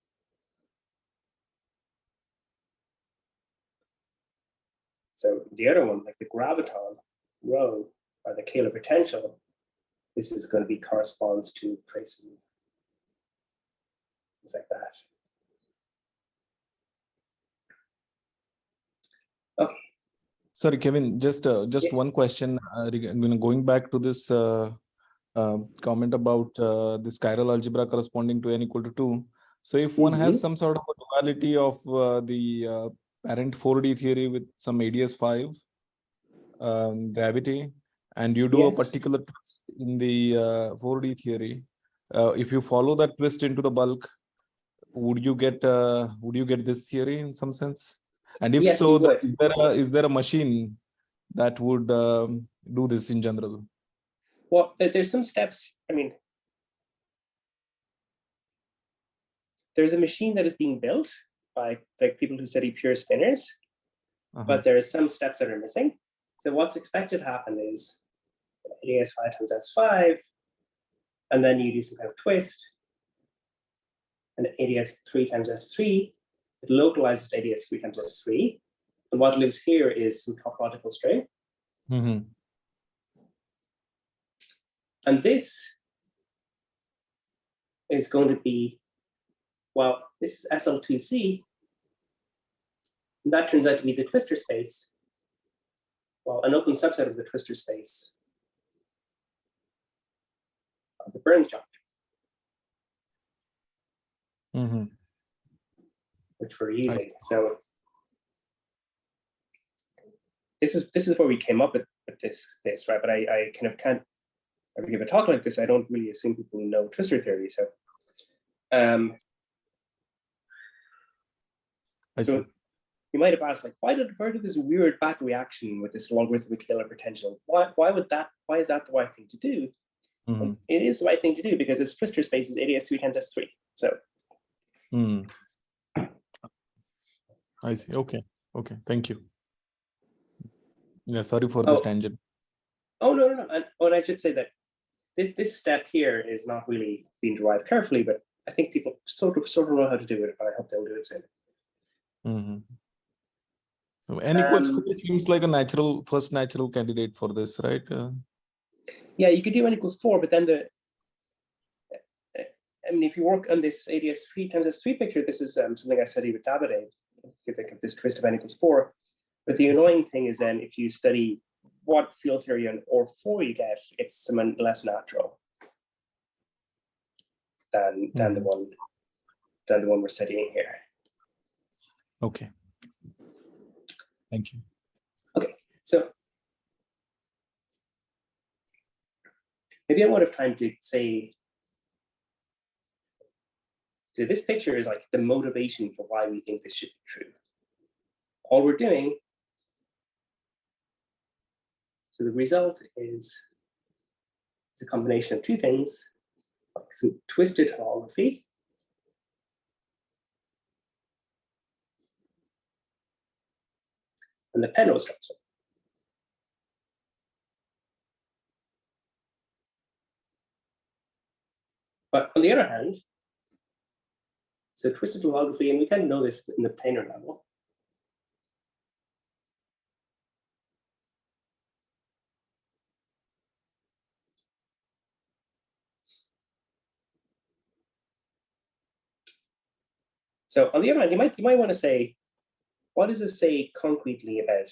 So the other one, like the graviton, rho, or the Kähler potential, this is going to be corresponds to traces, things like that. Okay. Sorry, Kevin, just Yeah. one question. Going back to this comment about this chiral algebra corresponding to n equal to 2. So if one has some sort of a duality of the parent 4D theory with some ADS5 gravity, and you do a particular twist in the 4D theory, if you follow that twist into the bulk, would you get this theory in some sense? And if Yes, so, you would. is there a machine that would do this in general? Well, there's some steps. I mean, there's a machine that is being built by like people who study pure spinners, but there are some steps that are missing. So what's expected to happen is ADS5 times S5, and then you do some kind of twist, and ADS3 times S3, it localizes ADS3 times S3, and what lives here is some topological string. And this is going to be, well, this is SL2C, and that turns out to be the twister space, well, an open subset of the twister space of the Burns geometry, which we're using. So this is where we came up with this, right? But I kind of can't ever give a talk like this. I don't really assume people know twister theory. So, so you might have asked, like, where did this weird back reaction with this logarithmic Kähler potential? Why is that the right thing to do? It is the right thing to do because its twister space is ADS3 times S3. So. I see. Okay. Thank you. Yeah, sorry for this tangent. Oh, no. And I should say that this step here is not really being derived carefully, but I think people sort of know how to do it, and I hope they'll do it soon. So n equals 4 seems like a first natural candidate for this, right? Yeah, you could do n equals 4, but then I mean, if you work on this ADS3 times S3 picture, this is something I studied with Davide. You think of this twist of n equals 4. But the annoying thing is then if you study what field theory on OR4 you get, it's some less natural than the one we're studying here. Okay. Thank you. Okay, so maybe I won't have time to say. So this picture is like the motivation for why we think this should be true. All we're doing. So the result is it's a combination of two things, like some twisted holography and the Penrose transform. But on the other hand, so twisted holography, and we kind of know this in the planar level. So on the other hand, you might want to say, what does this say concretely about?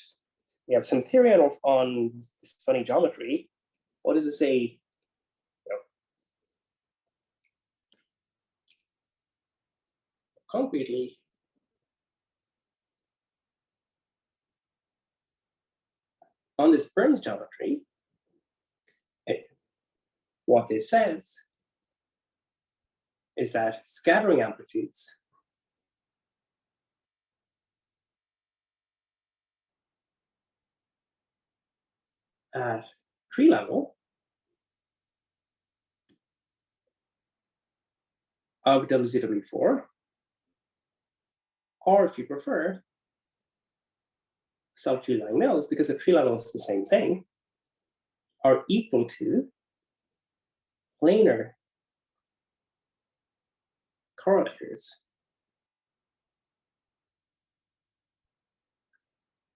You have some theory on this funny geometry. What does it say? Concretely, on this Burns geometry, what this says is that scattering amplitudes at tree level of WCW4, or if you prefer, sub-tree line nulls, because the tree line null is the same thing, are equal to planar correlators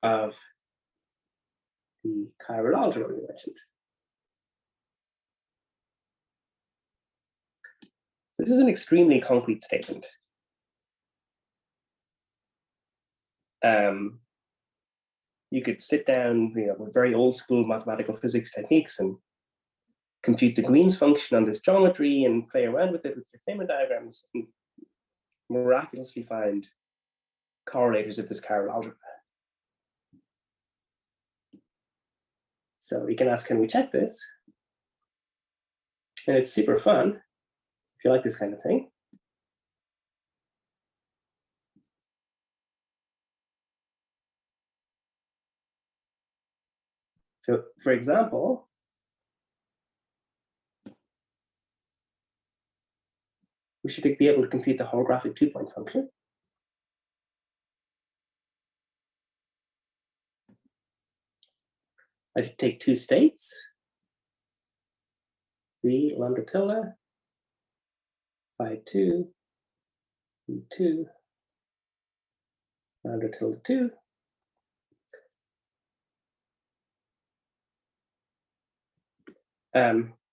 of the chiral algebra we mentioned. So this is an extremely concrete statement. You could sit down, with very old school mathematical physics techniques and compute the Green's function on this geometry and play around with it with your Feynman diagrams and miraculously find correlators of this chiral algebra. So we can ask, can we check this? And it's super fun if you like this kind of thing. So for example, we should be able to compute the holographic 2-point function. I should take two states, Z lambda tilde, phi 2, E2, lambda tilde 2.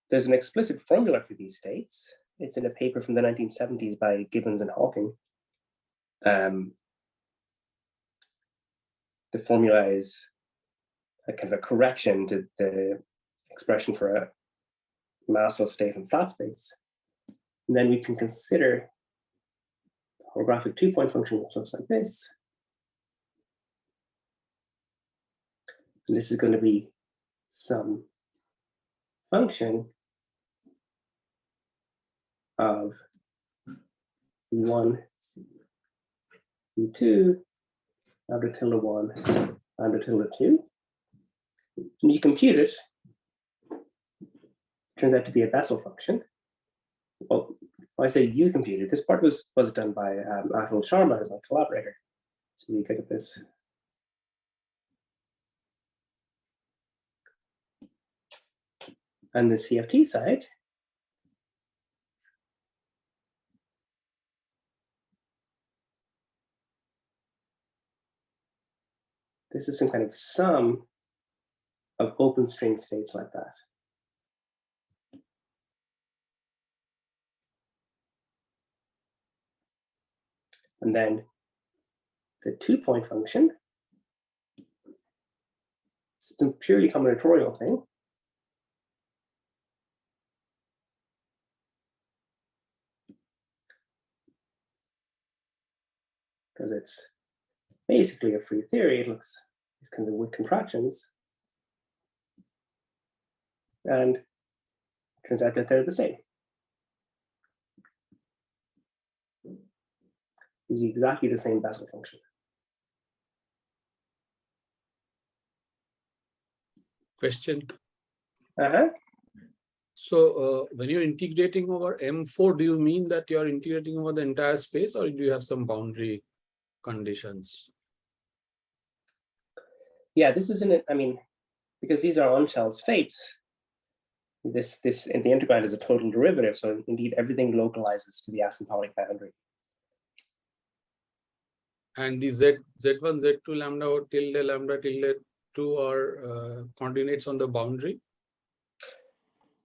There's an explicit formula for these states. It's in a paper from the 1970s by Gibbons and Hawking. The formula is a kind of a correction to the expression for a massless state in flat space. And then we can consider the holographic 2-point function, which looks like this. And this is going to be some function of C1, C2, lambda tilde 1, lambda tilde 2. When you compute it, turns out to be a Bessel function. Well, I say you computed. This part was done by Atul Sharma as my collaborator. So you get at this. On the CFT side, this is some kind of sum of open string states like that. And then the 2-point function, it's a purely combinatorial thing. Because it's basically a free theory. It looks, it's kind of with contractions. And it turns out that they're the same. Is exactly the same Bessel function. Question. Uh-huh. So when you're integrating over M4, do you mean that you're integrating over the entire space, or do you have some boundary conditions? Yeah, this isn't, I mean, because these are unshelled states, this in the integrand is a total derivative. So indeed, everything localizes to the asymptotic boundary. And the Z1, Z2, lambda or tilde, lambda tilde 2 are coordinates on the boundary?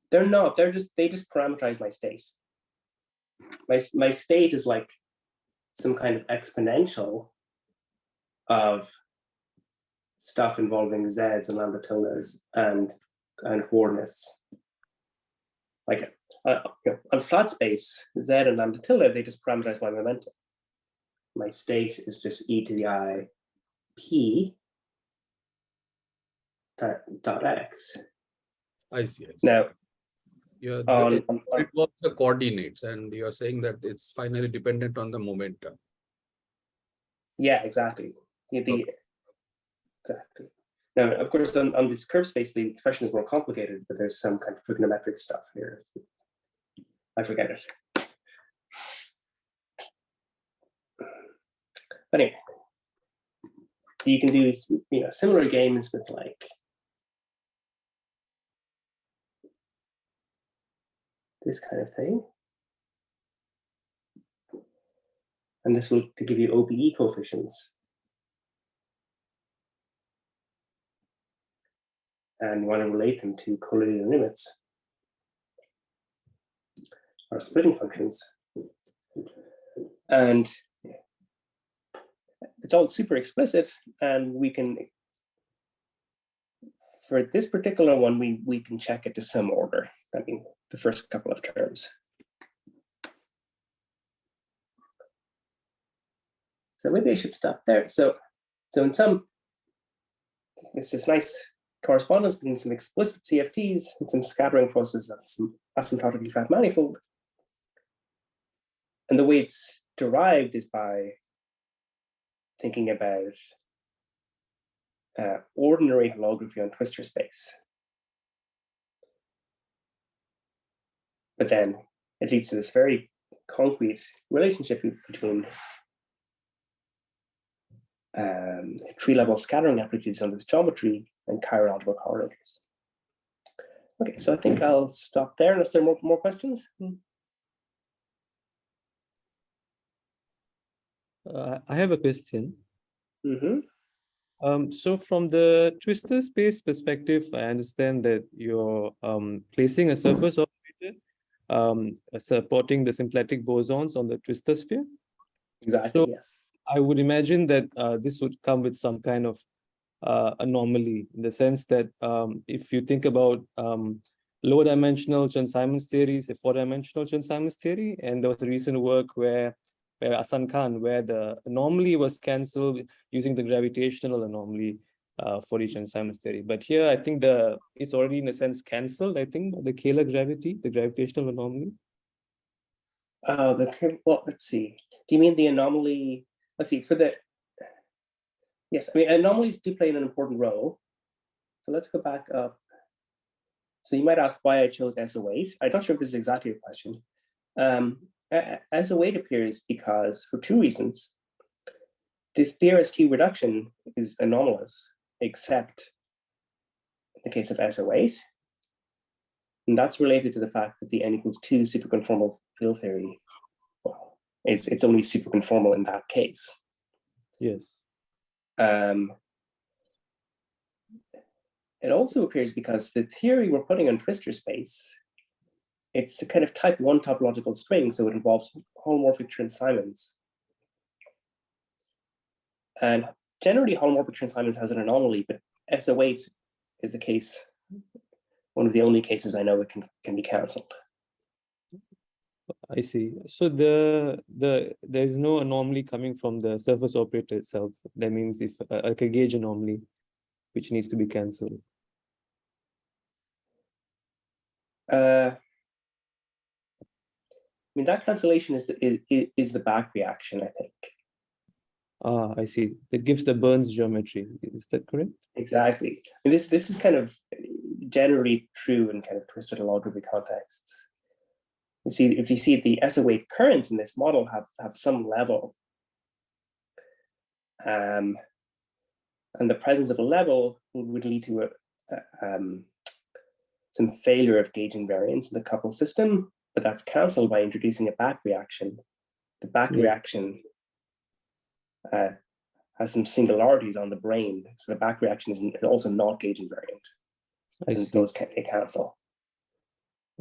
They're not, they just parameterize my state. My state is like some kind of exponential of stuff involving Zs and lambda tildes and coordinates. Like on flat space, Z and lambda tilde, they just parameterize my momentum. My state is just e to the I p dot x. I see. Now, it was the coordinates, and you're saying that it's finally dependent on the momentum. Yeah, exactly. Exactly. Now, of course, on this curve space, the expression is more complicated, but there's some kind of trigonometric stuff here. I forget it. But anyway, so you can do similar games with like this kind of thing. And this will to give you OBE coefficients. And you want to relate them to collinear limits or splitting functions. And it's all super explicit, and we can, for this particular one, we can check it to some order. I mean, the first couple of terms. So maybe I should stop there. So in some, it's this nice correspondence between some explicit CFTs and some scattering processes that's some asymptotically flat manifold. And the way it's derived is by thinking about ordinary holography on twistor space. But then it leads to this very concrete relationship between tree-level scattering amplitudes on this geometry and chiral-algebra correlators. Okay, so I think I'll stop there unless there are more questions. I have a question. Mm-hmm. So from the twistor space perspective, I understand that you're placing a surface operator supporting the symplectic bosons on the twistor sphere. Exactly, So yes. I would imagine that this would come with some kind of anomaly, in the sense that if you think about low dimensional Chern-Simons theories, the 4-dimensional Chern-Simons theory, and there was a recent work where Asan Khan, where the anomaly was cancelled using the gravitational anomaly for the Chern-Simons theory. But here, I think it's already in a sense cancelled, I think, the Kähler gravity, the gravitational anomaly. Well, let's see. Do you mean the anomaly? Let's see, yes, I mean, anomalies do play an important role. So let's go back up. So you might ask why I chose SO8. I'm not sure if this is exactly your question. SO8 appears because, for two reasons. This BRST reduction is anomalous, except in the case of SO8. And that's related to the fact that the n=2 superconformal field theory, well, it's only superconformal in that case. Yes. It also appears because the theory we're putting on twistor space, it's a kind of type 1 topological string, so it involves holomorphic Chern-Simons. And generally, holomorphic Chern-Simons has an anomaly, but SO8 is the case, one of the only cases I know it can be cancelled. I see. So there's no anomaly coming from the surface operator itself. That means if like a gauge anomaly, which needs to be cancelled. I mean, that cancellation is the back reaction, I think. Ah, I see. That gives the Burns geometry. Is that correct? Exactly. And this is kind of generally true in kind of twisted holography contexts. You see, if you see the SO8 currents in this model have some level, and the presence of a level would lead to some failure of gauge invariance in the coupled system, but that's cancelled by introducing a back reaction. The back reaction has some singularities on the brane, so the back reaction is also not gauge invariant. I and see. those can cancel.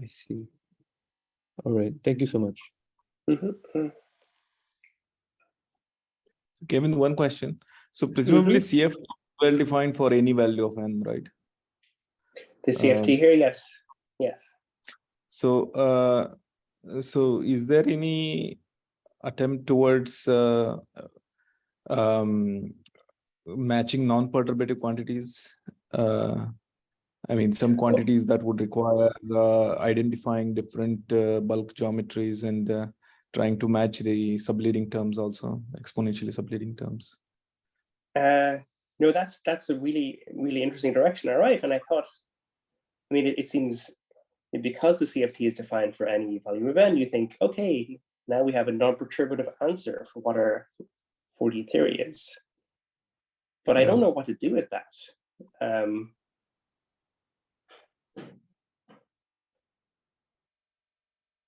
I see. All right. Thank you so much. Mm-hmm. Kevin, one question. So presumably CF well defined for any value of n, right? The CFT here, yes. Yes. So so is there any attempt towards matching non-perturbative quantities? I mean, some quantities that would require identifying different bulk geometries and trying to match the subleading terms also, exponentially subleading terms. No, that's a really, really interesting direction. All right. And I thought, I mean, it seems because the CFT is defined for any value of n, you think, okay, now we have a non-perturbative answer for 4D theory is. But I don't know what to do with that.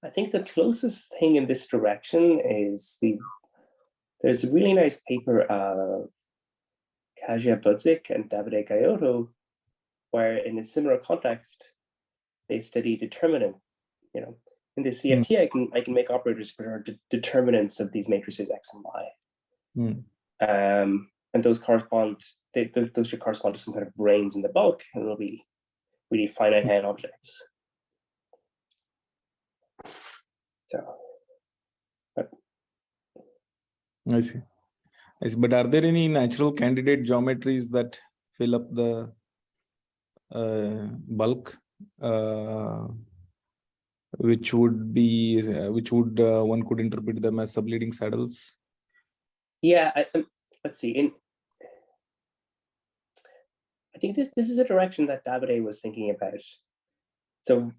I think the closest thing in this direction is there's a really nice paper of Kasia Budzik and Davide Gaiotto, where in a similar context, they study determinant. In the CFT, I can make operators that are determinants of these matrices X and Y. And those those should correspond to some kind of branes in the bulk, and it'll be really finite head objects. So, I see. But are there any natural candidate geometries that fill up the bulk, which would one could interpret them as subleading saddles? Yeah, let's see. I think this is a direction that Davide was thinking about. So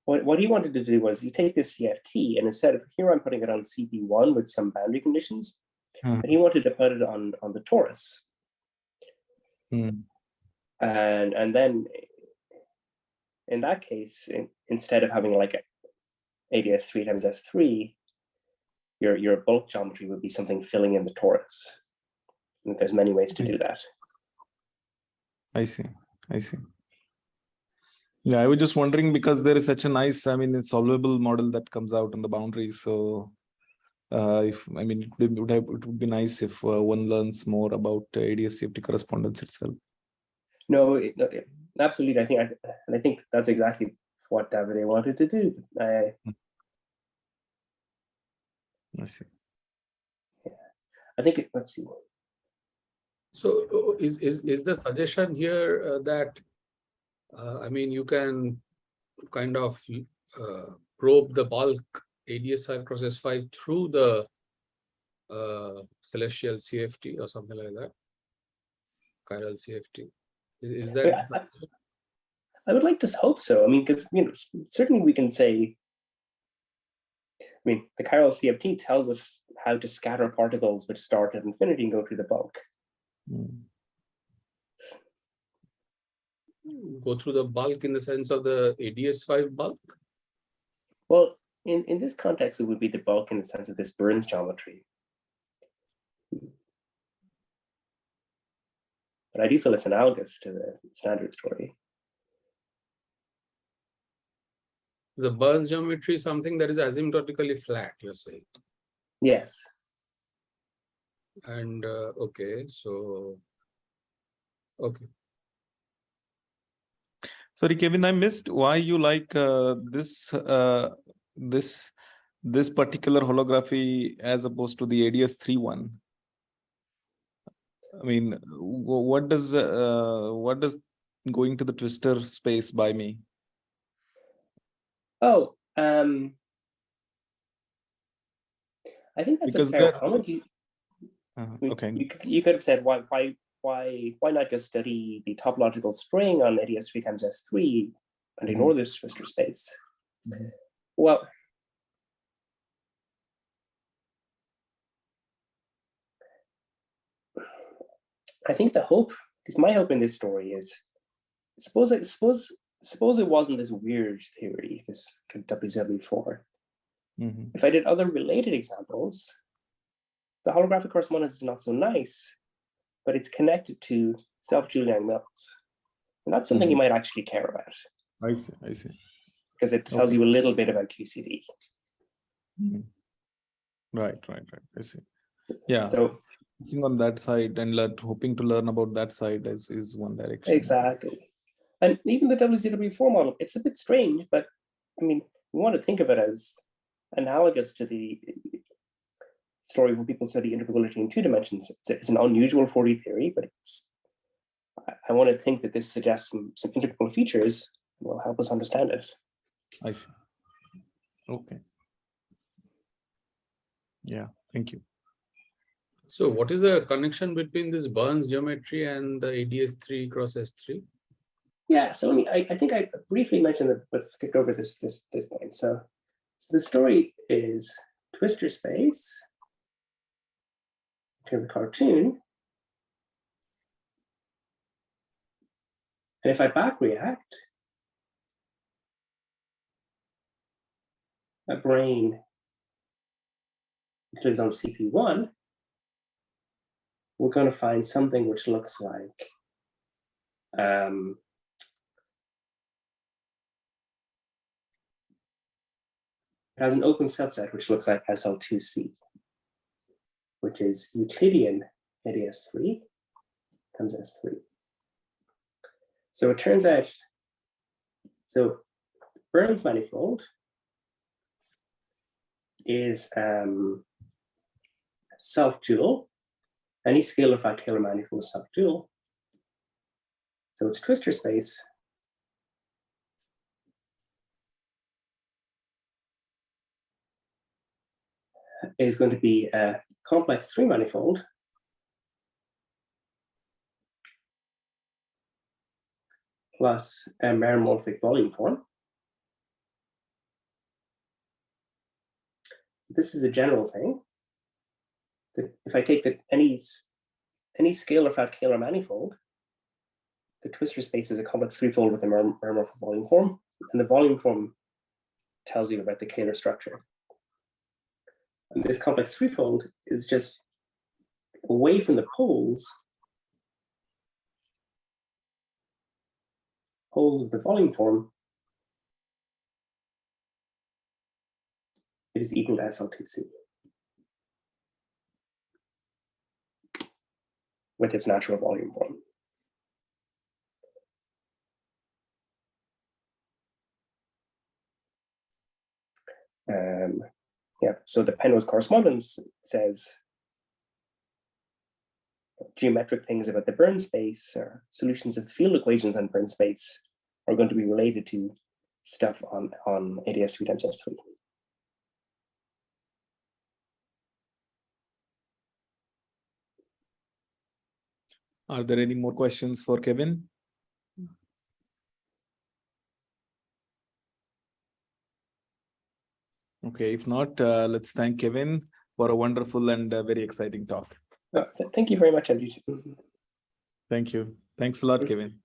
what he wanted to do was you take this CFT, and instead of here I'm putting it on CP1 with some boundary conditions, but he wanted to put it on the torus. And then in that case, instead of having like ADS 3 times S3, your bulk geometry would be something filling in the torus. And there's many ways to do that. I see. Yeah, I was just wondering because there is such a nice, it's solvable model that comes out on the boundaries. So, it would be nice if one learns more about ADS CFT correspondence itself. No, absolutely. I think that's exactly what Davide wanted to do. I see. Yeah, I think let's see. So is the suggestion here that you can kind of probe the bulk ADS5 cross S5 through the celestial CFT or something like that, chiral CFT? Is that? I would like to hope so. Because certainly we can say. The chiral CFT tells us how to scatter particles which start at infinity and go through the bulk. Go through the bulk in the sense of the ADS5 bulk? Well, in this context, it would be the bulk in the sense of this Burns geometry. But I do feel it's analogous to the standard story. The Burns geometry is something that is asymptotically flat, you're saying? Yes. And okay. Sorry, Kevin, I missed why you like this particular holography as opposed to the ADS3 one. What does going to the twister space by me? Oh, I think that's a fair comment. Okay. You could have said why not just study the topological string on ADS 3 times S3 and ignore this twister space? Well, I think the hope, because my hope in this story is, suppose it wasn't this weird theory, this WZW4. If I did other related examples, the holographic correspondence is not so nice, but it's connected to self-Julian Mills. And that's something you might actually care about. I see. Because it tells you a little bit about QCD. Right. I see. Yeah. So on that side and hoping to learn about that side is one direction. Exactly. And even the WZW4 model, it's a bit strange, but we want to think of it as analogous to the story where people study integrability in 2 dimensions. It's an unusual 4D theory, but I want to think that this suggests some integrable features and will help us understand it. I see. Okay. Yeah, thank you. So what is the connection between this Burns geometry and the ADS3 cross S3? Yeah, so I think I briefly mentioned that, but skipped over this point. So the story is twister space. to the cartoon. And if I back react, a brain that lives on CP1, we're going to find something which looks like it has an open subset which looks like SL2C, which is Euclidean ADS3 times S3. So it turns out, so Burns manifold is self-dual. Any scalar fact-scalar manifold is self-dual. So its twistor space is going to be a complex 3 manifold plus a meromorphic volume form. This is a general thing. If I take any scalar fact-scalar manifold, the twistor space is a complex threefold with a meromorphic volume form, and the volume form tells you about the Kähler structure. And this complex threefold is just away from the poles of the volume form. It is equal to SL2C with its natural volume form. Yeah, so the Penrose correspondence says geometric things about the Burns space or solutions of field equations on Burns space are going to be related to stuff on ADS3 times S3. Are there any more questions for Kevin? Okay, if not, let's thank Kevin for a wonderful and very exciting talk. Thank you very much, Andrew. Thank you. Thanks a lot, Kevin.